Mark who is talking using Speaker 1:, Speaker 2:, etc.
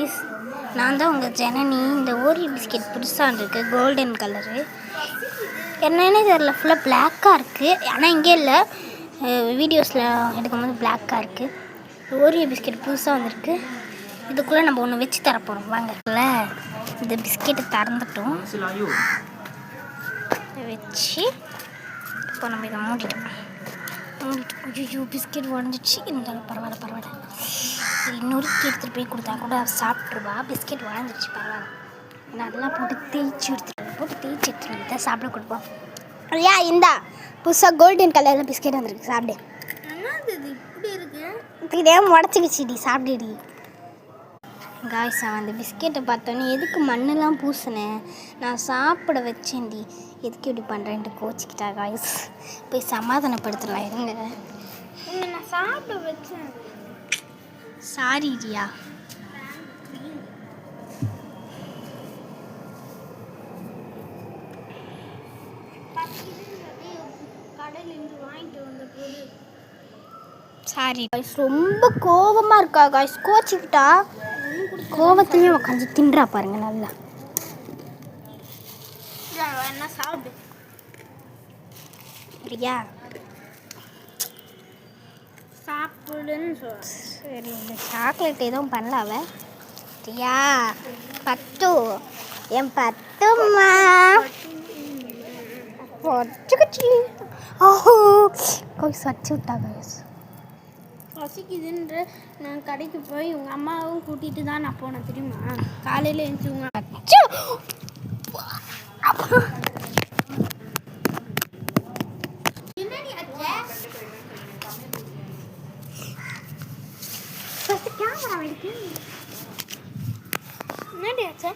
Speaker 1: Guys, நான் தான் உங்கள் ஜனனி. இந்த ஓரியோ பிஸ்கெட் புதுசாக இருக்குது, கோல்டன் கலரு. என்னன்னு தெரியல, ஃபுல்லாக பிளாக்காக இருக்குது. ஆனால் இங்கே இல்லை, வீடியோஸில் எடுக்கும்போது பிளாக்காக இருக்குது. ஓரியோ பிஸ்கெட் புதுசாக வந்திருக்கு. இதுக்குள்ளே நம்ம ஒன்று வச்சு தரப்போகிறோம். வாங்கல இந்த பிஸ்கெட்டை திறந்துட்டோம் வச்சு இப்போ நம்ம இதை மூடிட்டோம். ஐயோ பிஸ்கெட் உடஞ்சிச்சு. இருந்தாலும் பரவாயில்ல. இன்னொரு எடுத்துகிட்டு போய் கொடுத்தா கூட சாப்பிட்ருவா. பிஸ்கெட் உடஞ்சிச்சு, பரவாயில்ல. நல்லா போட்டு தேய்ச்சி எடுத்துகிட்டு தான் சாப்பிட கொடுப்போம். ஐயா இந்தா புதுசாக கோல்டன் கலரில் பிஸ்கெட் வந்துருக்கு, சாப்பிடு. இப்படி இருக்கு, இதே உடச்சிக்கிச்சிடி, சாப்பிடுடி. காய்ஸ், அவன் அந்த பிஸ்கெட்டை பார்த்தோன்னே எதுக்கு மண்ணெல்லாம் பூசினேன், நான் சாப்பிட வச்சேன்டி, எதுக்கு இப்படி பண்ணுறேன்ட்டு கோச்சிக்கிட்டா. காய்ஸ், போய் சமாதானப்படுத்தலாம் இருங்க. நான் சாப்பிட வச்சேன், சாரிடியா. சாரி காய்ஸ், ரொம்ப கோபமாக இருக்கா காய்ஸ், கோச்சிக்கிட்டா. கோபத்துலேயே உட்காந்து தின்றா பாருங்க. நல்லா என்ன சாப்பிடு சரியா, சாப்பிடுன்னு சொல். சரி, இந்த சாக்லேட் எதுவும் பண்ணல அவ சரியா. பட்டு என் பட்டுமா பொச்சுக்குச்சி. ஓஹோ காய்ஸ், வச்சு விட்டா காய்ஸ். பசிக்குதுன்ற நான் கடைக்கு போய் உங்கள் அம்மாவும் கூட்டிகிட்டு தான் நான் போனேன் தெரியுமா. காலையில் எழுந்துச்சு உங்கள் கேமரா என்னடி ஆச்சு.